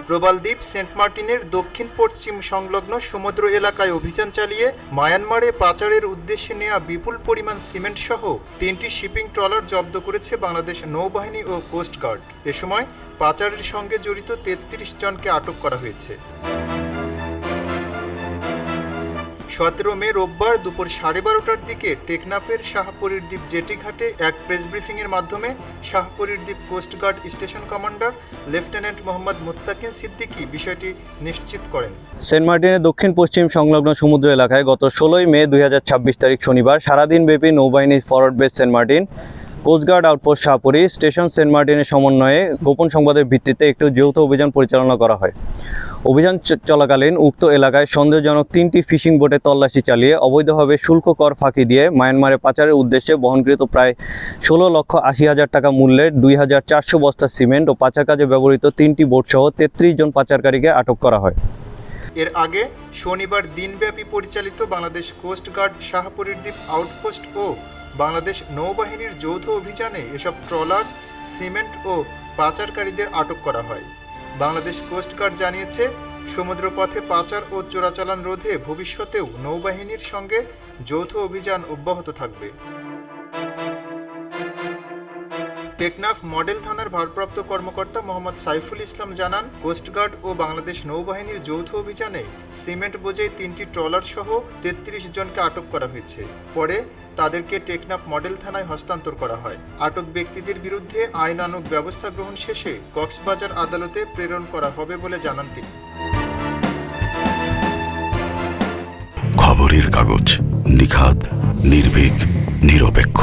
প্রবাল দ্বীপ সেন্ট মার্টিনের দক্ষিণ পশ্চিম সংলগ্ন সমুদ্র এলাকায় অভিযান চালিয়ে মায়ানমারে পাচারের উদ্দেশ্যে নেওয়া বিপুল পরিমাণ সিমেন্ট সহ 3টি শিপিং ট্রলার জব্দ করেছে বাংলাদেশ নৌবাহিনী ও কোস্টগার্ড। এ সময় পাচারের সঙ্গে জড়িত 33 জনকে আটক করা হয়েছে। 17 মে রোববার দুপুর 12:30টার দিকে টেকনাফের শাহপরীর দ্বীপ জেটি ঘাটে এক প্রেস ব্রিফিংয়ের মাধ্যমে শাহপরীর দ্বীপ coastguard station commander lieutenant Mohammad Muttakin Siddiqui বিষয়টি নিশ্চিত করেন। সেন্ট মার্টিনের দক্ষিণ পশ্চিম সংলগ্ন সমুদ্র এলাকায় গত 16 মে 2026 তারিখ শনিবার সারাদিনব্যাপী নৌবাহিনীর forward base Saint Martin, coastguard outpost Shahpori, station Saint মার্টিনের সমন্বয়ে গোপন সংবাদের ভিত্তিতে একটি যৌথ অভিযান পরিচালনা করা হয়। অভিযান চলাকালীন উক্ত এলাকায় সন্দেহজনক 3টি ফিশিং বোটে তল্লাশি চালিয়ে অবৈধভাবে শুল্ক কর ফাঁকি দিয়ে মায়ানমারে পাচারের উদ্দেশ্যে বহনকৃত প্রায় 16,80,000 টাকা মূল্যের 2,400 বস্তা সিমেন্ট ও পাচার কাজে ব্যবহৃত 3টি বোটসহ 33 জন পাচারকারীকে আটক করা হয়। এর আগে শনিবার দিনব্যাপী পরিচালিত বাংলাদেশ কোস্টগার্ড শাহপরীর দ্বীপ আউটপোস্ট ও বাংলাদেশ নৌবাহিনীর যৌথ অভিযানে এসব ট্রলার, সিমেন্ট ও পাচারকারীদের আটক করা হয়। বাংলাদেশ কোস্টগার্ড জানিয়েছে, সমুদ্রপথে পাচার ও চোরাচালান রোধে ভবিষ্যতেও নৌবাহিনীর সঙ্গে যৌথ অভিযান অব্যাহত থাকবে। টেকনাফ মডেল থানার ভারপ্রাপ্ত কর্মকর্তা মোহাম্মদ সাইফুল ইসলাম জানান, কোস্টগার্ড ও বাংলাদেশ নৌবাহিনীর যৌথ অভিযানে সিমেন্ট বোঝাই 3টি ট্রলার সহ 33 জনকে আটক করা হয়েছে। পরে তাদেরকে টেকনাফ মডেল থানায় হস্তান্তর করা হয়। আটক ব্যক্তিদের বিরুদ্ধে আইনানুগ ব্যবস্থা গ্রহণ শেষে কক্সবাজার আদালতে প্রেরণ করা হবে বলে জানান তিনি। খবরের কাগজ, নিখাদ, নির্ভীক, নিরপেক্ষ।